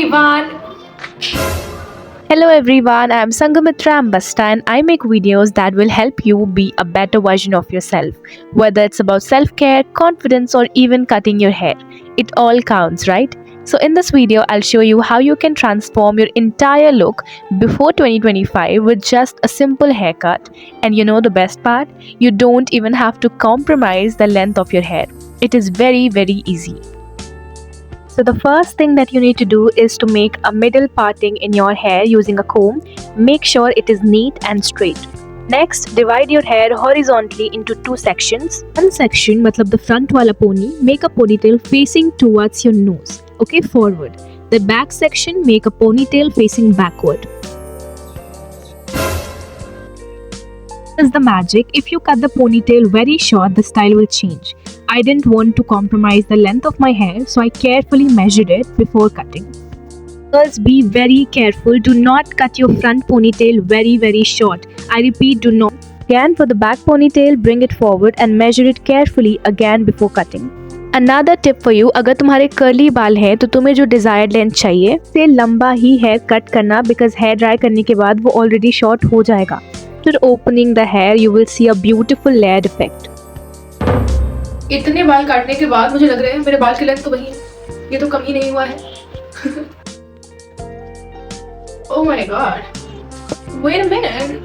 everyone. Hello everyone, I am Sangamitra Ambasta and I make videos that will help you be a better version of yourself. Whether it's about self-care, confidence or even cutting your hair, it all counts, right? So in this video, I'll show you how you can transform your entire look before 2025 with just a simple haircut. And you know the best part? You don't even have to compromise the length of your hair. It is very easy. So the first thing that you need to do is to make a middle parting in your hair using a comb. Make sure it is neat and straight. Next, divide your hair horizontally into two sections. One section, matlab the front wala pony, make a ponytail facing towards your nose. Okay, forward. The back section, make a ponytail facing backward. Is the magic. If you cut the ponytail very short, the style will change. I didn't want to compromise the length of my hair, so I carefully measured it before cutting. Girls, be very careful. Do not cut your front ponytail very short. I repeat, do not. Again, for the back ponytail, bring it forward and measure it carefully again before cutting. Another tip for you, अगर तुम्हारे curly बाल है तो तुम्हें जो desired length चाहिए से लंबा ही hair cut करना, because hair dry करने के बाद वो already short हो जाएगा. After opening the hair, you will see a beautiful layered effect. इतने बाल काटने के बाद मुझे लग रहा है मेरे बाल की लेंथ तो वही है, ये तो कम ही नहीं हुआ है. Oh my god. Wait a minute.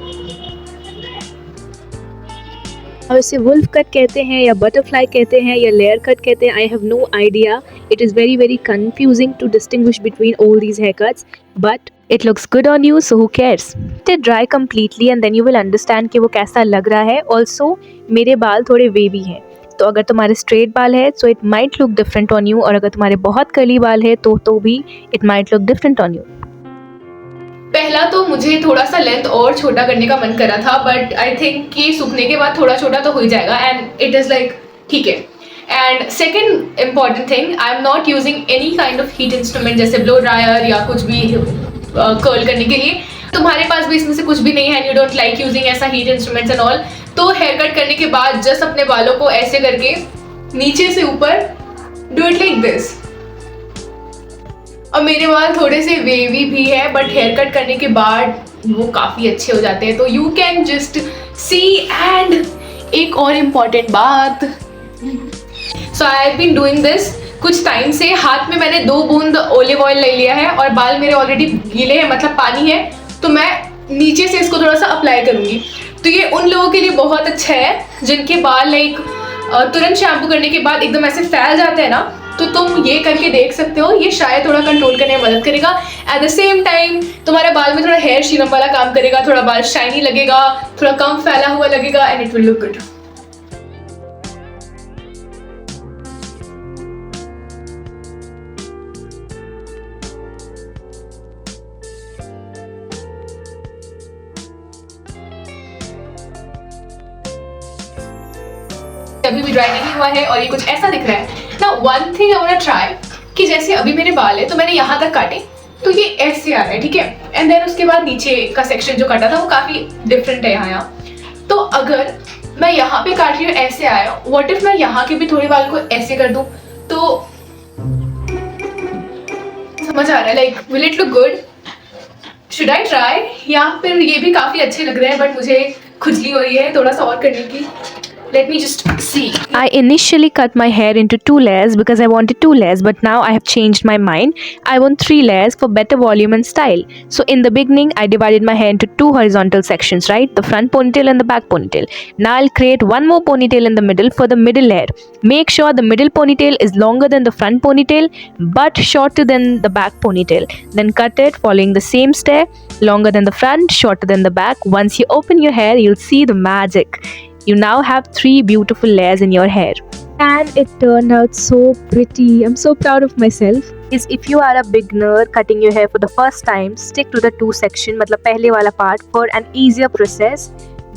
अब इसे वुल्फ कट कहते हैं या बटरफ्लाई कहते हैं या लेयर कट कहते हैं. I have no idea. It is very confusing to distinguish between all these haircuts, but it looks good on you, so who cares? Let it dry completely and then you will understand कि वो कैसा लग रहा है. Also, मेरे बाल थोड़े wavy हैं, तो अगर तुम्हारे स्ट्रेट बाल है so it might look different on you, और अगर तुम्हारे बहुत कर्ली बाल है तो भी it might look different on you. पहला तो मुझे थोड़ा सा लेंथ और छोटा करने का मन करा था, बट आई थिंक कि सूखने के बाद थोड़ा छोटा तो हो ही जाएगा एंड इट इज़ लाइक ठीक है. And second important thing, I am not using any kind of heat instrument जैसे ब्लो ड्रायर या कुछ भी कर्ल करने के लिए. तुम्हारे पास भी इसमें से कुछ भी नहीं है and you don't like using ऐसा हीट इंस्ट्रूमेंट्स एंड ऑल, तो हेयर कट करने के बाद जस्ट अपने बालों को ऐसे करके नीचे से ऊपर डू इट लाइक दिस. और मेरे बाल थोड़े से वेवी भी है, बट हेयर कट करने के बाद वो काफ़ी अच्छे हो जाते हैं, तो you can just see. And एक और इम्पॉर्टेंट बात, so I have been doing this कुछ टाइम से. हाथ में मैंने 2 बूंद ऑलिव ऑयल ले लिया है और बाल मेरे ऑलरेडी गीले हैं, मतलब पानी है, तो मैं नीचे से इसको थोड़ा सा अप्लाई करूँगी. तो ये उन लोगों के लिए बहुत अच्छा है जिनके बाल लाइक तुरंत शैम्पू करने के बाद एकदम ऐसे फैल जाते हैं ना, तो तुम ये करके देख सकते हो. ये शायद थोड़ा कंट्रोल करने में मदद करेगा. एट द सेम टाइम तुम्हारे बाल में थोड़ा हेयर सीरम वाला काम करेगा, थोड़ा बाल शाइनी लगेगा, थोड़ा कम फैला हुआ लगेगा and it will look good. अभी भी ड्राई नहीं हुआ है और ये कुछ ऐसा दिख रहा है ना. One thing I want to try कि जैसे अभी मेरे बाल है तो मैंने यहाँ तक काटे तो ये ऐसे आ रहा है, ठीक है, एंड देन उसके बाद नीचे का सेक्शन जो काटा था वो काफ़ी डिफरेंट है यहाँ. तो अगर मैं यहाँ पे काट रही हूँ ऐसे आया, व्हाट इफ मैं यहाँ के भी थोड़े बाल को ऐसे कर दूँ, तो समझ आ रहा है like will it look good? Should I try? या फिर ये भी काफ़ी अच्छे लग रहे हैं बट मुझे खुजली हो रही है थोड़ा सा और करने की. Let me just see. I initially cut my hair into 2 layers because I wanted 2 layers, but now I have changed my mind. I want 3 layers for better volume and style. So in the beginning, I divided my hair into 2 horizontal sections, right? The front ponytail and the back ponytail. Now I'll create one more ponytail in the middle for the middle layer. Make sure the middle ponytail is longer than the front ponytail, but shorter than the back ponytail. Then cut it following the same step, longer than the front, shorter than the back. Once you open your hair, you'll see the magic. You now have 3 beautiful layers in your hair. And it turned out so pretty. I'm so proud of myself. If you are a beginner cutting your hair for the first time, stick to the 2 section, मतलब पहले वाला part, for an easier process.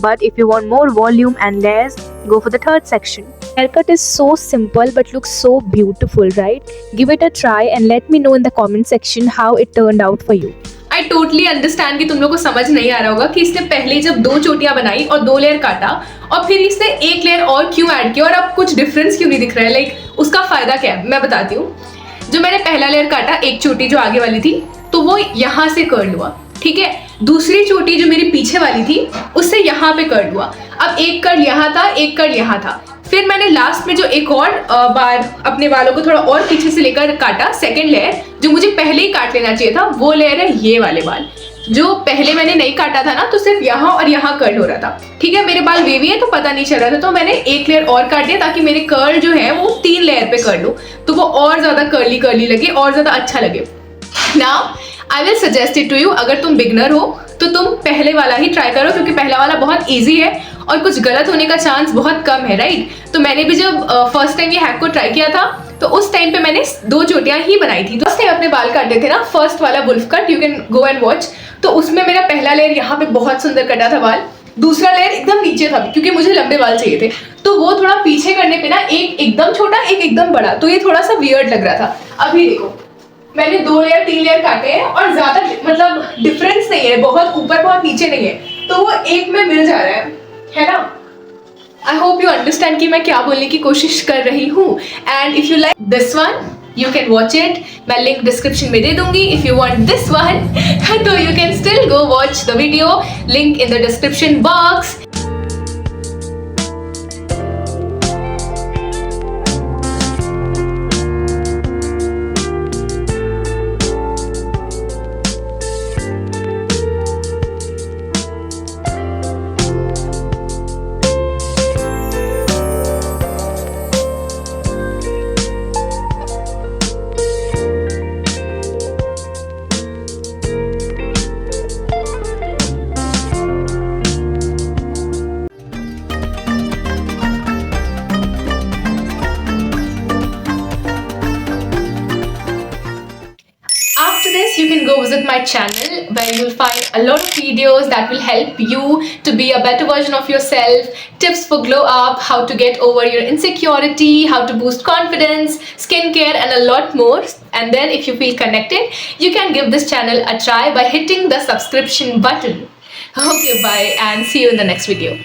But if you want more volume and layers, go for the 3rd section. Haircut is so simple but looks so beautiful, right? Give it a try and let me know in the comment section how it turned out for you. I totally understand कि तुम लोग को समझ नहीं आ रहा होगा कि इसने पहले जब 2 चोटियां बनाई और 2 लेयर काटा और फिर इसने 1 लेयर और क्यों ऐड किया और अब कुछ डिफरेंस क्यों नहीं दिख रहा है, लाइक उसका फायदा क्या है मैं बताती हूँ. जो मैंने पहला लेयर काटा, एक चोटी जो आगे वाली थी, तो वो यहाँ से कर्ल हुआ, ठीक है। दूसरी चोटी जो मेरी पीछे वाली थी उससे यहाँ पे कर्ल हुआ। अब एक कर्ल यहाँ था, एक कर्ल यहाँ था। फिर मैंने लास्ट में जो एक और बार अपने बालों को थोड़ा और पीछे से लेकर काटा, सेकंड लेयर जो मुझे पहले ही काट लेना चाहिए था, वो लेयर है ये वाले बाल। जो पहले मैंने नहीं काटा था ना, तो सिर्फ यहाँ और यहाँ कर्ल हो रहा था, ठीक है। मेरे बाल वेवी है तो पता नहीं चल रहा था, तो मैंने एक लेयर और काट दिया ताकि मेरे कर्ल जो है वो 3 लेयर पे कर लूं, तो वो और ज्यादा कर्ली कर्ली लगे और ज्यादा अच्छा लगे। Now I will suggest it to you, अगर तुम बिगनर हो तो तुम पहले वाला ही ट्राई करो, क्योंकि पहला वाला बहुत ईजी है और कुछ गलत होने का चांस बहुत कम है, राइट। तो मैंने भी जब फर्स्ट टाइम ये हैक को ट्राई किया था तो उस टाइम पे मैंने 2 चोटियां ही बनाई थी। तो उस टाइम अपने बाल काटे थे ना, फर्स्ट वाला wolf cut, you can go and watch. तो उसमें मेरा पहला लेयर यहाँ पे बहुत सुंदर कटा था बाल, दूसरा लेयर एकदम नीचे था क्योंकि मुझे लंबे बाल चाहिए थे, तो वो थोड़ा पीछे करने पे ना एक एकदम छोटा एक एकदम बड़ा, तो ये थोड़ा सा वियर्ड लग रहा था। अभी देखो मैंने 2 लेयर 3 लेयर काटे हैं और ज्यादा मतलब डिफरेंस नहीं है, बहुत ऊपर बहुत नीचे नहीं है, तो वो एक में मिल जा रहा है ना। आई होप यू अंडरस्टैंड कि मैं क्या बोलने की कोशिश कर रही हूँ। And if you like this one you can watch it, मैं लिंक डिस्क्रिप्शन में दे दूंगी। If you want this one तो you can still go watch the video, link in the description box. After this, you can go visit my channel where you'll find a lot of videos that will help you to be a better version of yourself, tips for glow up, how to get over your insecurity, how to boost confidence, skincare and a lot more. And then if you feel connected, you can give this channel a try by hitting the subscription button. Okay, bye and see you in the next video.